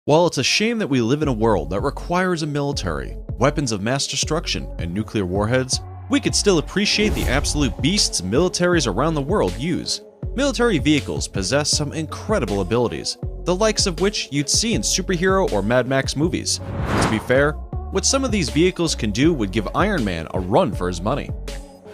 While it's a shame that we live in a world that requires a military, weapons of mass destruction, and nuclear warheads, we could still appreciate the absolute beasts militaries around the world use. Military vehicles possess some incredible abilities, the likes of which you'd see in superhero or Mad Max movies. And to be fair, what some of these vehicles can do would give Iron Man a run for his money.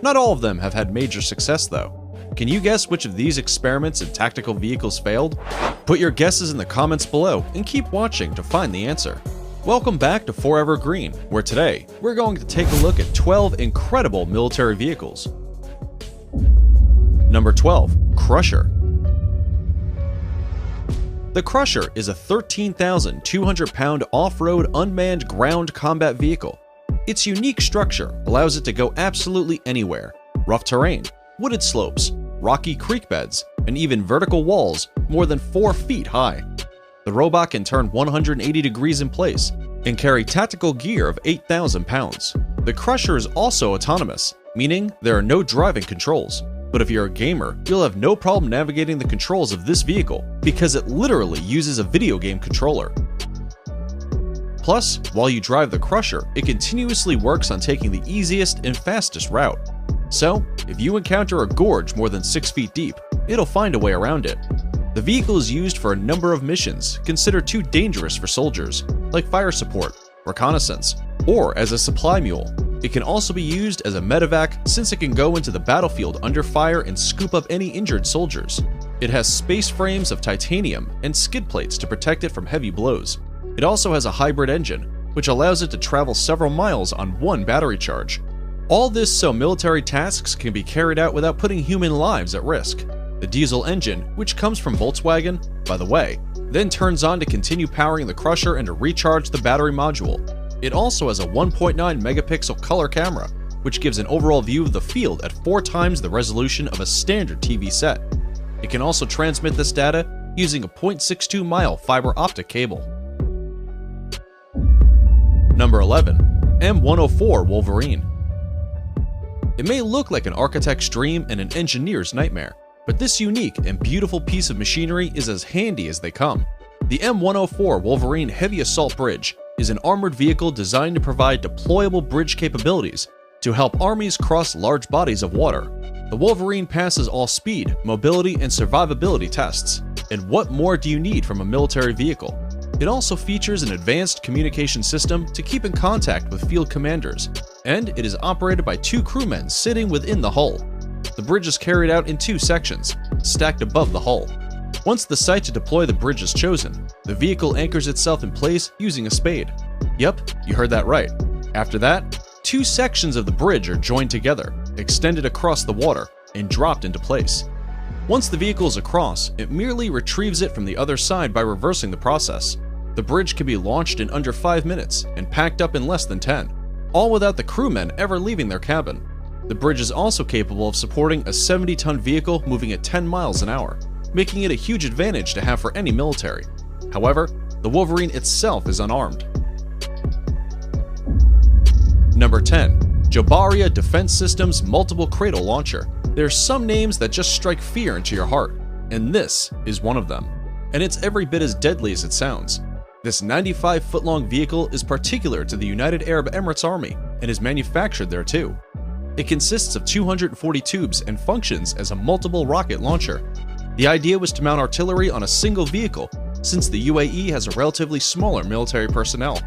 Not all of them have had major success though. Can you guess which of these experiments in tactical vehicles failed? Put your guesses in the comments below and keep watching to find the answer. Welcome back to Forever Green, where today we're going to take a look at 12 incredible military vehicles. Number 12. Crusher. The Crusher is a 13,200-pound off-road unmanned ground combat vehicle. Its unique structure allows it to go absolutely anywhere: rough terrain, wooded slopes, rocky creek beds, and even vertical walls more than 4 feet high. The robot can turn 180 degrees in place and carry tactical gear of 8,000 pounds. The Crusher is also autonomous, meaning there are no driving controls. But if you're a gamer, you'll have no problem navigating the controls of this vehicle because it literally uses a video game controller. Plus, while you drive the Crusher, it continuously works on taking the easiest and fastest route. So, if you encounter a gorge more than 6 feet deep, it'll find a way around it. The vehicle is used for a number of missions considered too dangerous for soldiers, like fire support, reconnaissance, or as a supply mule. It can also be used as a medevac since it can go into the battlefield under fire and scoop up any injured soldiers. It has space frames of titanium and skid plates to protect it from heavy blows. It also has a hybrid engine, which allows it to travel several miles on one battery charge. All this so military tasks can be carried out without putting human lives at risk. The diesel engine, which comes from Volkswagen, by the way, then turns on to continue powering the Crusher and to recharge the battery module. It also has a 1.9 megapixel color camera, which gives an overall view of the field at 4 times the resolution of a standard TV set. It can also transmit this data using a 0.62 mile fiber optic cable. Number 11. M104 Wolverine. It may look like an architect's dream and an engineer's nightmare, but this unique and beautiful piece of machinery is as handy as they come. The M104 Wolverine Heavy Assault Bridge is an armored vehicle designed to provide deployable bridge capabilities to help armies cross large bodies of water. The Wolverine passes all speed, mobility, and survivability tests. And what more do you need from a military vehicle? It also features an advanced communication system to keep in contact with field commanders, and it is operated by 2 crewmen sitting within the hull. The bridge is carried out in 2 sections, stacked above the hull. Once the site to deploy the bridge is chosen, the vehicle anchors itself in place using a spade. Yep, you heard that right. After that, 2 sections of the bridge are joined together, extended across the water, and dropped into place. Once the vehicle is across, it merely retrieves it from the other side by reversing the process. The bridge can be launched in under 5 minutes and packed up in less than 10, all without the crewmen ever leaving their cabin. The bridge is also capable of supporting a 70-ton vehicle moving at 10 miles an hour, making it a huge advantage to have for any military. However, the Wolverine itself is unarmed. Number 10. Jobaria Defense Systems Multiple Cradle Launcher. There are some names that just strike fear into your heart, and this is one of them. And it's every bit as deadly as it sounds. This 95-foot-long vehicle is particular to the United Arab Emirates Army and is manufactured there too. It consists of 240 tubes and functions as a multiple rocket launcher. The idea was to mount artillery on a single vehicle, since the UAE has a relatively smaller military personnel.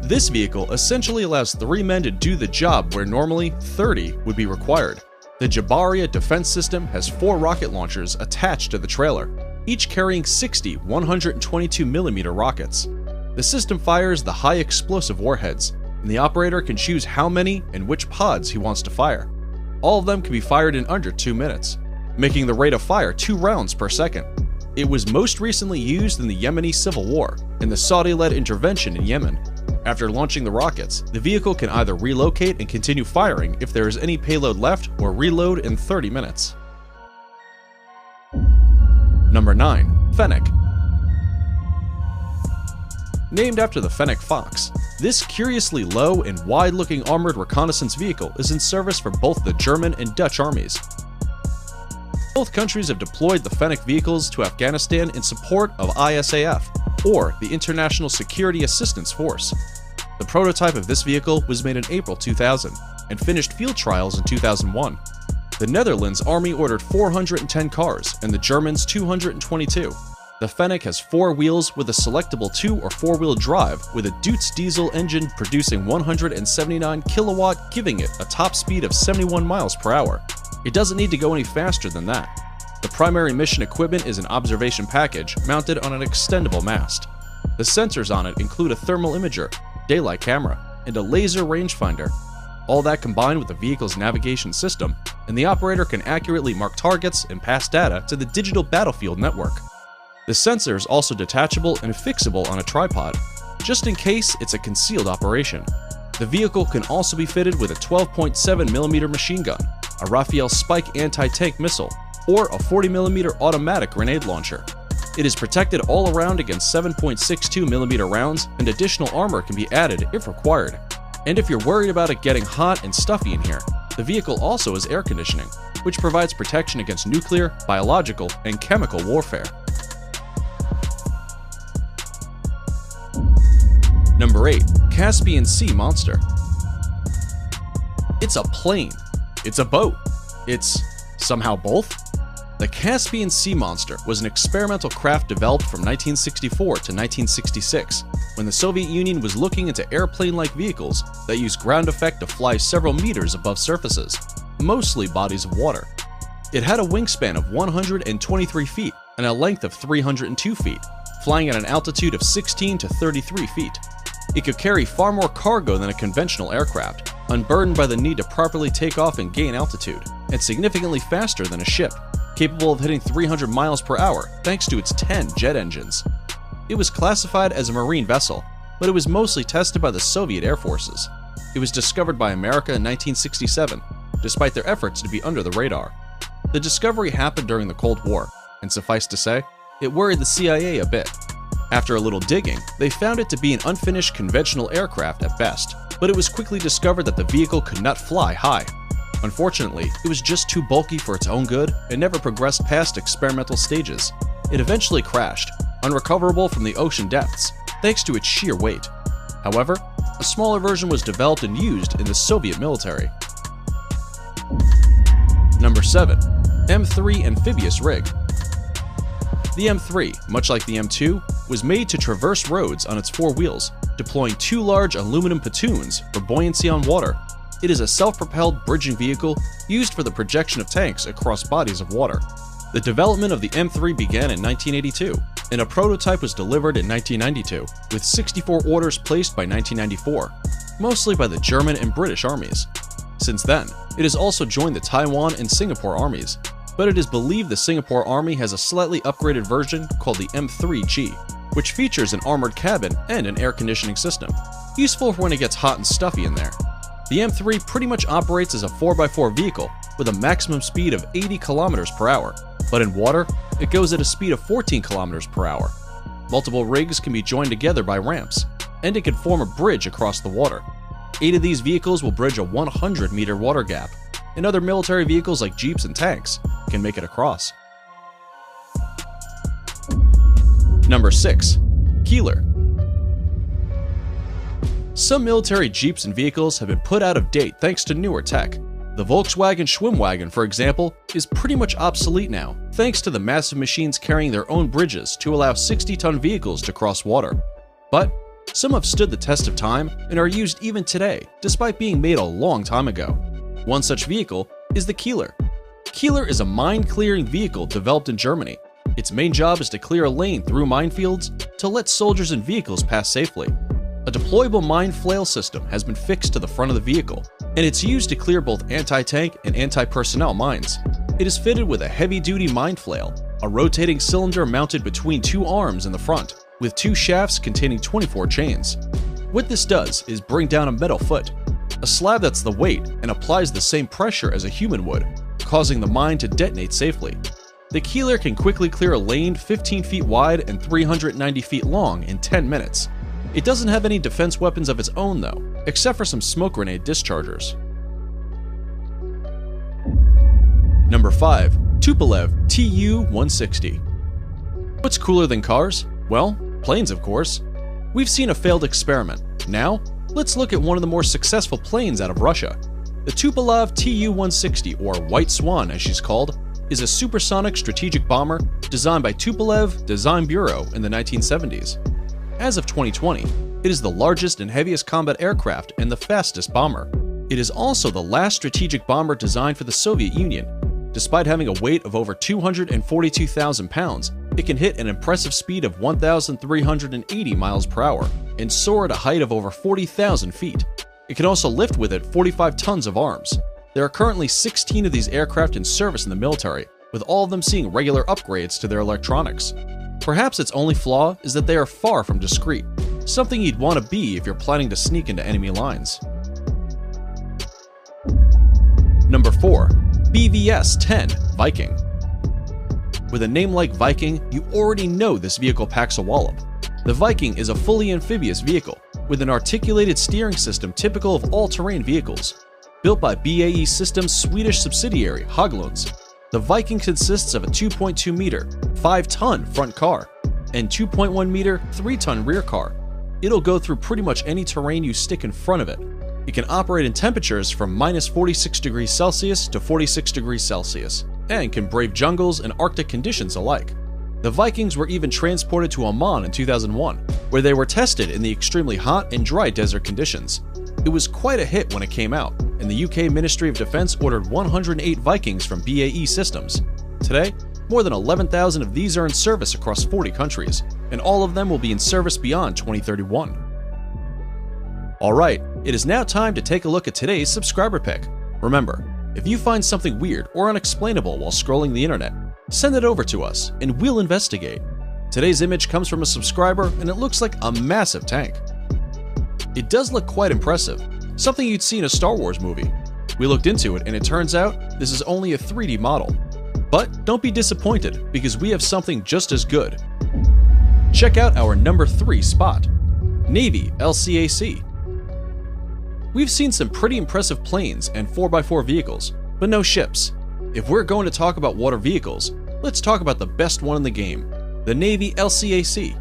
This vehicle essentially allows 3 men to do the job where normally 30 would be required. The Jobaria defense system has 4 rocket launchers attached to the trailer, each carrying 60 122mm rockets. The system fires the high explosive warheads, and the operator can choose how many and which pods he wants to fire. All of them can be fired in under 2 minutes, making the rate of fire 2 rounds per second. It was most recently used in the Yemeni civil war and the Saudi-led intervention in Yemen. After launching the rockets, the vehicle can either relocate and continue firing if there is any payload left, or reload in 30 minutes. Number 9. Fennec. Named after the Fennec Fox, this curiously low and wide-looking armored reconnaissance vehicle is in service for both the German and Dutch armies. Both countries have deployed the Fennec vehicles to Afghanistan in support of ISAF, or the International Security Assistance Force. The prototype of this vehicle was made in April 2000 and finished field trials in 2001. The Netherlands Army ordered 410 cars and the Germans 222. The Fennec has 4 wheels with a selectable 2- or 4-wheel drive with a Deutz diesel engine producing 179 kilowatt, giving it a top speed of 71 miles per hour. It doesn't need to go any faster than that. The primary mission equipment is an observation package mounted on an extendable mast. The sensors on it include a thermal imager, daylight camera, and a laser rangefinder. All that combined with the vehicle's navigation system, and the operator can accurately mark targets and pass data to the digital battlefield network. The sensor is also detachable and fixable on a tripod, just in case it's a concealed operation. The vehicle can also be fitted with a 12.7mm machine gun, a Rafale Spike anti-tank missile, or a 40mm automatic grenade launcher. It is protected all around against 7.62mm rounds, and additional armor can be added if required. And if you're worried about it getting hot and stuffy in here, the vehicle also has air conditioning, which provides protection against nuclear, biological, and chemical warfare. Number 8. Caspian Sea Monster. It's a plane. It's a boat. It's somehow both? The Caspian Sea Monster was an experimental craft developed from 1964 to 1966, when the Soviet Union was looking into airplane-like vehicles that use ground effect to fly several meters above surfaces, mostly bodies of water. It had a wingspan of 123 feet and a length of 302 feet, flying at an altitude of 16 to 33 feet. It could carry far more cargo than a conventional aircraft, unburdened by the need to properly take off and gain altitude, and significantly faster than a ship, capable of hitting 300 miles per hour thanks to its 10 jet engines. It was classified as a marine vessel, but it was mostly tested by the Soviet Air Forces. It was discovered by America in 1967, despite their efforts to be under the radar. The discovery happened during the Cold War, and suffice to say, it worried the CIA a bit. After a little digging, they found it to be an unfinished conventional aircraft at best, but it was quickly discovered that the vehicle could not fly high. Unfortunately, it was just too bulky for its own good and never progressed past experimental stages. It eventually crashed, unrecoverable from the ocean depths, thanks to its sheer weight. However, a smaller version was developed and used in the Soviet military. Number 7. M3 Amphibious Rig. The M3, much like the M2, was made to traverse roads on its 4 wheels, deploying 2 large aluminum pontoons for buoyancy on water. It is a self-propelled bridging vehicle used for the projection of tanks across bodies of water. The development of the M3 began in 1982, and a prototype was delivered in 1992, with 64 orders placed by 1994, mostly by the German and British armies. Since then, it has also joined the Taiwan and Singapore armies, but it is believed the Singapore Army has a slightly upgraded version called the M3G, which features an armored cabin and an air conditioning system, useful for when it gets hot and stuffy in there. The M3 pretty much operates as a 4x4 vehicle with a maximum speed of 80 km per hour, but in water, it goes at a speed of 14 km per hour. Multiple rigs can be joined together by ramps, and it can form a bridge across the water. 8 of these vehicles will bridge a 100-meter water gap, and other military vehicles like jeeps and tanks can make it across. Number 6. Keeler. Some military jeeps and vehicles have been put out of date thanks to newer tech. The Volkswagen Schwimmwagen, for example, is pretty much obsolete now, thanks to the massive machines carrying their own bridges to allow 60-ton vehicles to cross water. But some have stood the test of time and are used even today, despite being made a long time ago. One such vehicle is the Keeler. Keeler is a mine-clearing vehicle developed in Germany. Its main job is to clear a lane through minefields to let soldiers and vehicles pass safely. A deployable mine flail system has been fixed to the front of the vehicle, and it's used to clear both anti-tank and anti-personnel mines. It is fitted with a heavy-duty mine flail, a rotating cylinder mounted between 2 arms in the front, with 2 shafts containing 24 chains. What this does is bring down a metal foot, a slab that's the weight and applies the same pressure as a human would, causing the mine to detonate safely. The Keeler can quickly clear a lane 15 feet wide and 390 feet long in 10 minutes. It doesn't have any defense weapons of its own though, except for some smoke grenade dischargers. Number 5. Tupolev Tu-160. What's cooler than cars? Well, Planes, of course. We've seen a failed experiment. Now, let's look at one of the more successful planes out of Russia. The Tupolev Tu-160, or White Swan as she's called, is a supersonic strategic bomber designed by Tupolev Design Bureau in the 1970s. As of 2020, it is the largest and heaviest combat aircraft and the fastest bomber. It is also the last strategic bomber designed for the Soviet Union. Despite having a weight of over 242,000 pounds, it can hit an impressive speed of 1,380 miles per hour and soar at a height of over 40,000 feet. It can also lift with it 45 tons of arms. There are currently 16 of these aircraft in service in the military, with all of them seeing regular upgrades to their electronics. Perhaps its only flaw is that they are far from discreet, something you'd want to be if you're planning to sneak into enemy lines. Number 4. BVS-10 Viking. With a name like Viking, you already know this vehicle packs a wallop. The Viking is a fully amphibious vehicle, with an articulated steering system typical of all-terrain vehicles. Built by BAE Systems' Swedish subsidiary Hägglunds, the Viking consists of a 2.2-meter, 5-ton front car, and 2.1-meter, 3-ton rear car. It'll go through pretty much any terrain you stick in front of it. It can operate in temperatures from minus 46 degrees Celsius to 46 degrees Celsius, and can brave jungles and Arctic conditions alike. The Vikings were even transported to Oman in 2001, where they were tested in the extremely hot and dry desert conditions. It was quite a hit when it came out, and the UK Ministry of Defence ordered 108 Vikings from BAE Systems. Today, more than 11,000 of these are in service across 40 countries, and all of them will be in service beyond 2031. Alright, it is now time to take a look at today's subscriber pick. Remember, if you find something weird or unexplainable while scrolling the internet, send it over to us and we'll investigate. Today's image comes from a subscriber and it looks like a massive tank. It does look quite impressive, something you'd see in a Star Wars movie. We looked into it and it turns out this is only a 3D model. But don't be disappointed because we have something just as good. Check out our number 3 spot, Navy LCAC. We've seen some pretty impressive planes and 4x4 vehicles, but no ships. If we're going to talk about water vehicles, let's talk about the best one in the game, the Navy LCAC.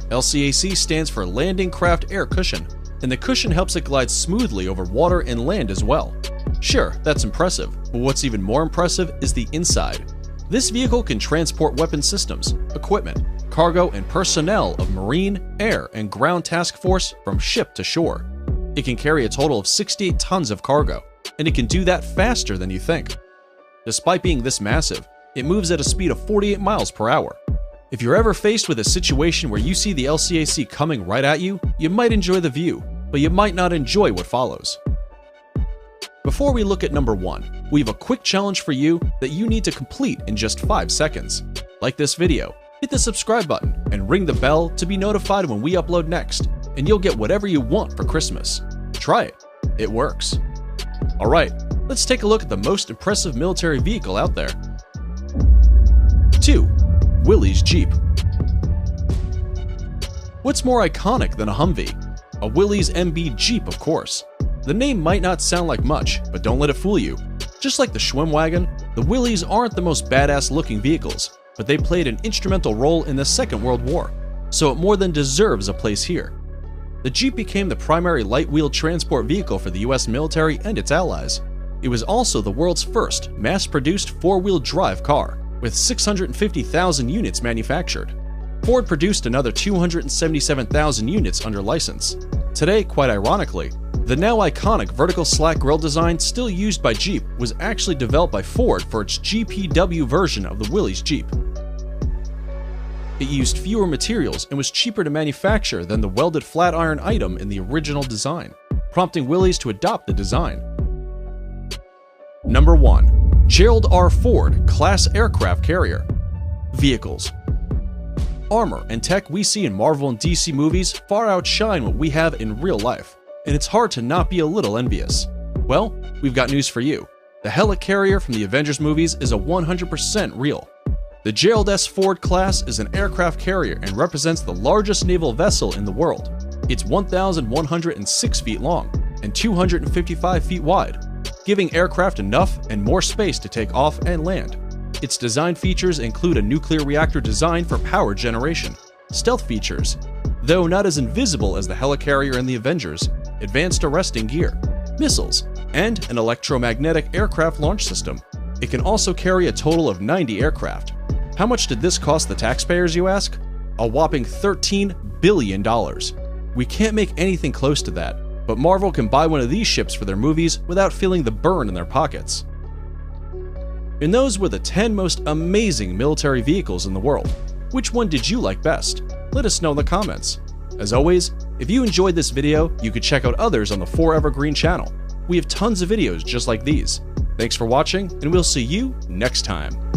LCAC stands for Landing Craft Air Cushion, and the cushion helps it glide smoothly over water and land as well. Sure, that's impressive, but what's even more impressive is the inside. This vehicle can transport weapon systems, equipment, cargo, and personnel of Marine, Air, and Ground Task Force from ship to shore. It can carry a total of 68 tons of cargo, and it can do that faster than you think. Despite being this massive, it moves at a speed of 48 miles per hour. If you're ever faced with a situation where you see the LCAC coming right at you, you might enjoy the view, but you might not enjoy what follows. Before we look at number 1, we have a quick challenge for you that you need to complete in just 5 seconds. Like this video, hit the subscribe button, and ring the bell to be notified when we upload next, and you'll get whatever you want for Christmas. Try it. It works. Alright, let's take a look at the most impressive military vehicle out there. 2. Willys Jeep. What's more iconic than a Humvee? A Willys MB Jeep, of course. The name might not sound like much, but don't let it fool you. Just like the Schwimmwagen, the Willys aren't the most badass looking vehicles, but they played an instrumental role in the Second World War, so it more than deserves a place here. The Jeep became the primary light-wheeled transport vehicle for the US military and its allies. It was also the world's first mass-produced four-wheel drive car, with 650,000 units manufactured. Ford produced another 277,000 units under license. Today, quite ironically, the now iconic vertical slack grille design still used by Jeep was actually developed by Ford for its GPW version of the Willys Jeep. It used fewer materials and was cheaper to manufacture than the welded flat iron item in the original design, prompting Willys to adopt the design. Number 1. Gerald R. Ford Class Aircraft Carrier. Vehicles. Armor and tech we see in Marvel and DC movies far outshine what we have in real life, and it's hard to not be a little envious. Well, we've got news for you. The helicarrier from the Avengers movies is a 100% real. The Gerald S. Ford class is an aircraft carrier and represents the largest naval vessel in the world. It's 1,106 feet long and 255 feet wide, giving aircraft enough and more space to take off and land. Its design features include a nuclear reactor design for power generation, stealth features, Though not as invisible as the helicarrier and the Avengers, advanced arresting gear, missiles, and an electromagnetic aircraft launch system. It can also carry a total of 90 aircraft. How much did this cost the taxpayers, you ask? A whopping $13 billion. We can't make anything close to that, but Marvel can buy one of these ships for their movies without feeling the burn in their pockets. And those were the 10 most amazing military vehicles in the world. Which one did you like best? Let us know in the comments. As always, if you enjoyed this video, you could check out others on the Forever Green channel. We have tons of videos just like these. Thanks for watching, and we'll see you next time.